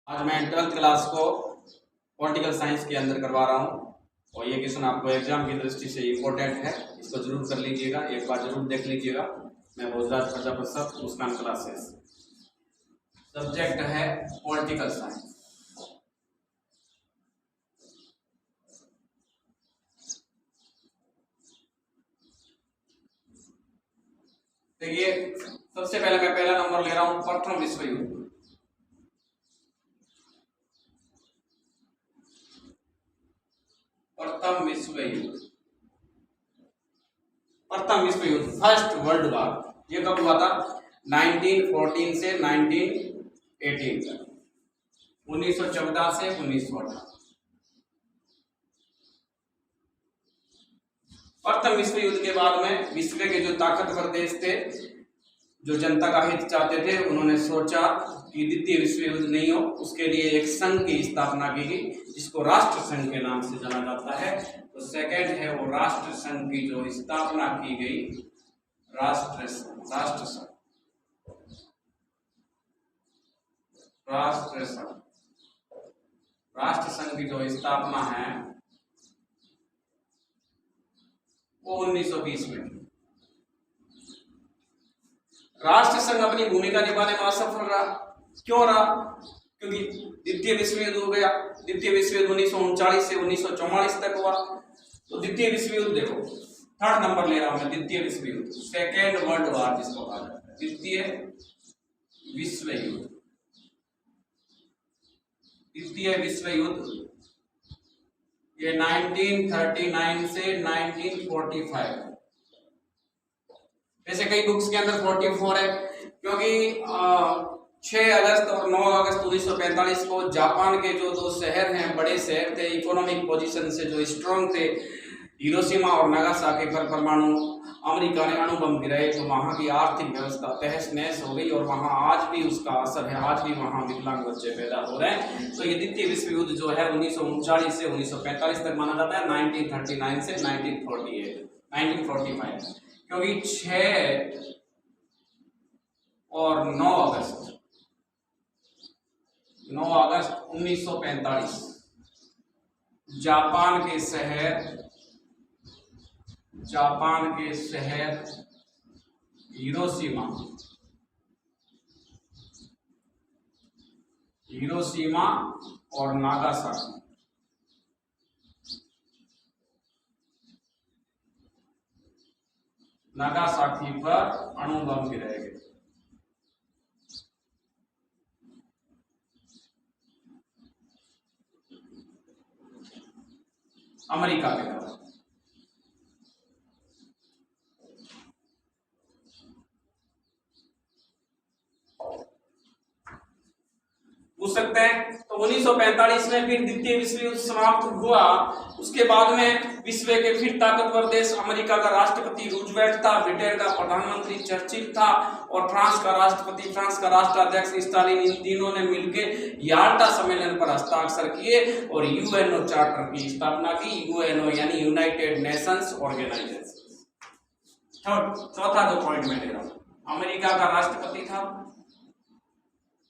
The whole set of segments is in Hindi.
आज मैं 12th क्लास को पॉलिटिकल साइंस के अंदर करवा रहा हूँ और ये क्वेश्चन आपको एग्जाम की दृष्टि से इम्पोर्टेंट है। इसको जरूर कर लीजिएगा, एक बार जरूर देख लीजिएगा। मैं भोजराज प्रजापति मुस्कान क्लासेस, सब्जेक्ट है पॉलिटिकल साइंस। देखिए, सबसे पहले मैं पहला नंबर ले रहा हूँ प्रथम विश्व युद्ध। प्रथम विश्व युद्ध, प्रथम विश्व युद्ध, फर्स्ट वर्ल्ड वॉर, ये कब हुआ था? 1914 से 1918 तक, 1914 से 1918। प्रथम विश्व युद्ध के बाद में विश्व के जो ताकतवर देश थे, जो जनता का हित चाहते थे, उन्होंने सोचा कि द्वितीय विश्व युद्ध नहीं हो, उसके लिए एक संघ की स्थापना की गई जिसको राष्ट्र संघ के नाम से जाना जाता है। तो सेकंड है वो राष्ट्र संघ की जो स्थापना की गई, राष्ट्र संघ, राष्ट्र संघ, राष्ट्र संघ, राष्ट्र संघ की जो स्थापना है वो 1920 में। राष्ट्र संघ अपनी भूमिका निभाने में असफल रहा। क्यों रहा? क्योंकि द्वितीय विश्व युद्ध हो गया। द्वितीय विश्व युद्ध 1939 से 1944 तक हुआ। तो द्वितीय विश्व युद्ध देखो, थर्ड नंबर ले रहा हूं मैं, द्वितीय विश्व युद्ध, सेकेंड वर्ल्ड वॉर जिसको कहा जाता है, द्वितीय विश्व युद्ध। द्वितीय विश्व युद्ध ये 1939 से 1945। जैसे कई बुक्स के अंदर 44 है, क्योंकि 6 अगस्त और 9 अगस्त 1945 को जापान के जो दो शहर हैं, बड़े शहर थे, इकोनॉमिक पोजीशन से जो स्ट्रांग थे, हिरोशिमा और नागासाकी पर परमाणु अमेरिका ने अणु बम गिराए, तो वहां की आर्थिक व्यवस्था तहस नहस हो गई और वहां आज भी उसका असर है। आज भी वहां विकलांग बच्चे पैदा हो रहे हैं। तो ये द्वितीय विश्व युद्ध जो है 1939 से 1945 तक माना जाता है, 1939 से 1945, क्योंकि 6 और 9 अगस्त 1945 जापान के शहर हिरोशिमा और नागासाकी पर अणु बम गिराए गए। अमेरिका के तरफ पूछ सकते हैं। तो 1945 में फिर द्वितीय विश्व युद्ध समाप्त हुआ। उसके बाद में विश्व के फिर ताकतवर देश, अमेरिका का राष्ट्रपति रूजवेल्ट था, ब्रिटेन का प्रधानमंत्री चर्चिल था और फ्रांस का राष्ट्रपति, फ्रांस का राष्ट्राध्यक्ष स्टालिन, इन तीनों ने मिलकर याल्टा सम्मेलन पर हस्ताक्षर किए और यूएनओ चार्टर की स्थापना की। यूएनओ यानी यूनाइटेड नेशंस ऑर्गेनाइजेशन। चौथा जो पॉइंट मैं ले रहा हूं, अमेरिका का राष्ट्रपति था,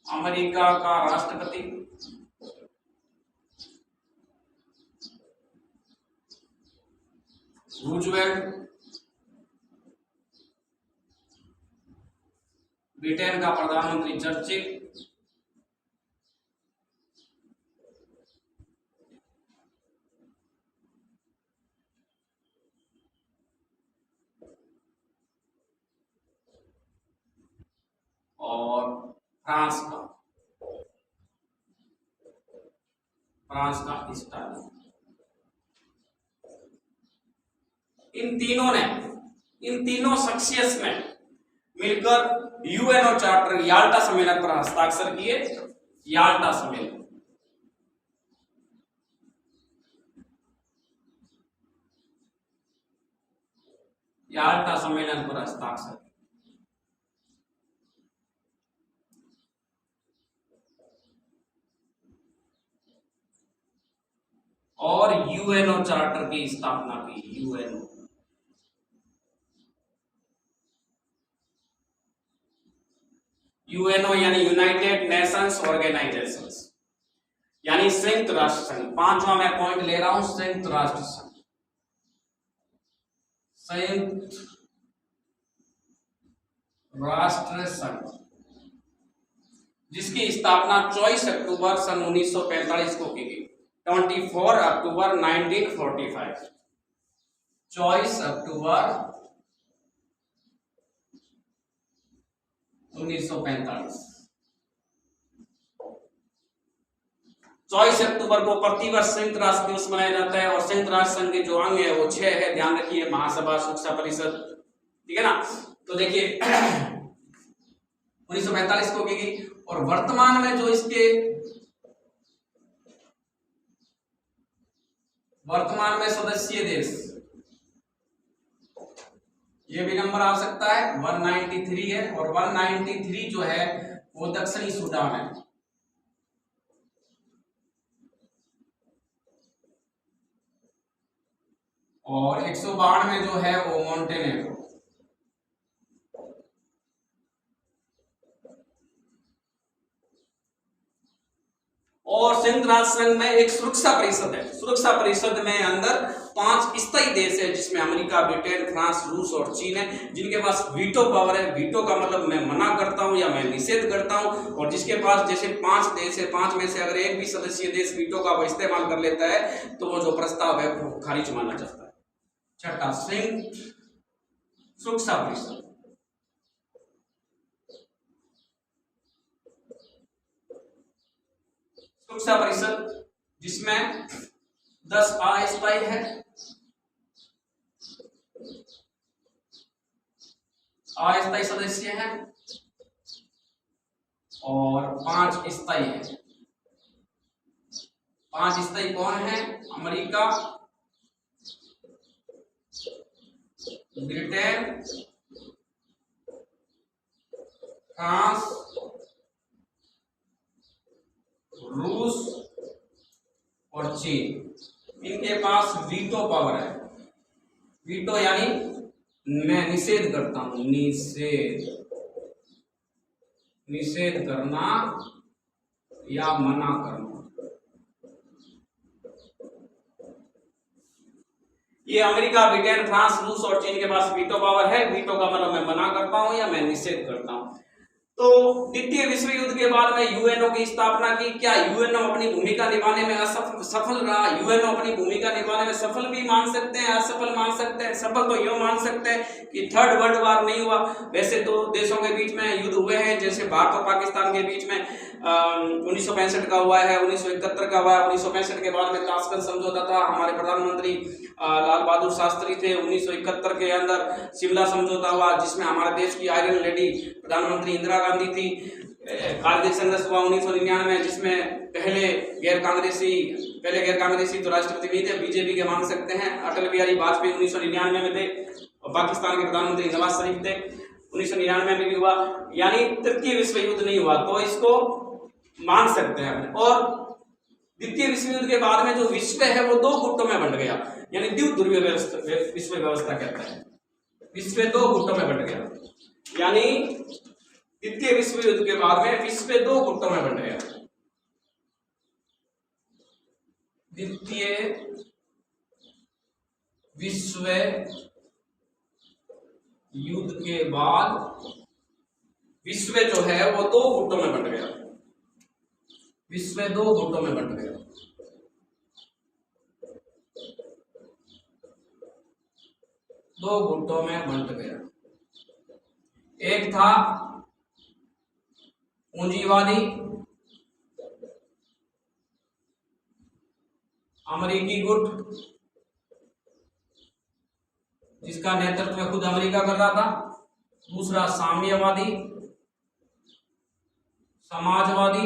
अमेरिका का राष्ट्रपति रूजवेल्ट, ब्रिटेन का प्रधानमंत्री चर्चिल, और फ्रांस का स्टालिन। इन तीनों शख्सियत ने मिलकर यूएनओ चार्टर याल्टा सम्मेलन पर हस्ताक्षर किए। याल्टा सम्मेलन पर हस्ताक्षर। और यूएनओ चार्टर की स्थापना की। यूएनओ यानी यूनाइटेड नेशंस ऑर्गेनाइजेशंस। यानी संयुक्त राष्ट्र संघ। पांचवा मैं पॉइंट ले रहा हूं, संयुक्त राष्ट्र संघ। संयुक्त राष्ट्र संघ जिसकी स्थापना 24 अक्टूबर सन 1945 को की गई। 24 अक्टूबर 1945, 24 अक्टूबर 1945। 24 अक्टूबर को प्रतिवर्ष संयुक्त राष्ट्र दिवस मनाया जाता है और संयुक्त राष्ट्र संघ के जो अंग है वो 6 है, ध्यान रखिए, महासभा, सुरक्षा परिषद, ठीक है ना। तो देखिए 1945 को की गई और वर्तमान में जो इसके वर्तमान में सदस्य देश, ये भी नंबर आ सकता है, 193 है और 193 जो है वो दक्षिणी सूडान है और 192 जो है वो मोंटेनेग्रो। और संयुक्त राष्ट्र संघ में एक सुरक्षा परिषद है। सुरक्षा परिषद में अंदर 5 स्थायी देश है जिसमें अमेरिका, ब्रिटेन, फ्रांस, रूस और चीन है, जिनके पास वीटो पावर है। वीटो का मतलब मैं मना करता हूं या मैं निषेध करता हूं, और जिसके पास जैसे 5 देश है, 5 में से अगर एक भी सदस्यीय देश वीटो का वो इस्तेमाल कर लेता है तो वो जो प्रस्ताव है वो खारिज माना जाता है। छठा, संयुक्त सुरक्षा परिषद। सुरक्षा परिषद जिसमें 10 अस्थायी है, अस्थायी सदस्य हैं और 5 स्थायी है। 5 स्थायी कौन है? अमेरिका, ब्रिटेन, फ्रांस, रूस और चीन। इनके पास वीटो पावर है। वीटो यानी मैं निषेध करता हूं, निषेध करना या मना करना। ये अमेरिका, ब्रिटेन, फ्रांस, रूस और चीन के पास वीटो पावर है। वीटो का मतलब मैं मना करता हूं या मैं निषेध करता हूं। तो द्वितीय विश्व युद्ध के बाद में यूएनओ की स्थापना की। क्या यूएनओ अपनी भूमिका निभाने में सफल रहा? यूएनओ अपनी भूमिका निभाने में सफल भी मान सकते हैं, असफल मान सकते हैं। सफल तो यूं मान सकते हैं कि थर्ड वर्ल्ड वार नहीं हुआ। वैसे तो देशों के बीच में युद्ध हुए हैं, जैसे भारत और पाकिस्तान के बीच में 1965 का हुआ है, 1971 का हुआ है। 1965 के बाद में ताशकंद समझौता था, हमारे प्रधानमंत्री लाल बहादुर शास्त्री थे। 1971 के अंदर शिमला समझौता हुआ जिसमें हमारे देश की आयरन लेडी प्रधानमंत्री इंदिरा गांधी थी। कारगिल संघर्ष हुआ 1999 जिसमें पहले गैर कांग्रेसी तो राष्ट्रपति नहीं थे, बीजेपी के मान सकते हैं। अटल बिहारी वाजपेयी 1999 में थे और पाकिस्तान के प्रधानमंत्री नवाज शरीफ थे। 1999 में भी हुआ, यानी तृतीय विश्व युद्ध नहीं हुआ, तो इसको मान सकते हैं। और द्वितीय विश्व युद्ध के बाद में जो विश्व है वो 2 गुटों में बंट गया, यानी द्विध्रुवीय विश्व व्यवस्था कहते हैं। विश्व 2 गुटों में बंट गया, यानी द्वितीय विश्व युद्ध के बाद में विश्व 2 गुटों में बंट गया। द्वितीय विश्व युद्ध के बाद विश्व जो है वो 2 गुटों में बंट गया। विश्व 2 गुटों में बंट गया। दो गुटों में बंट गया। एक था पूंजीवादी अमेरिकी गुट, जिसका नेतृत्व खुद अमेरिका कर रहा था। दूसरा साम्यवादी, समाजवादी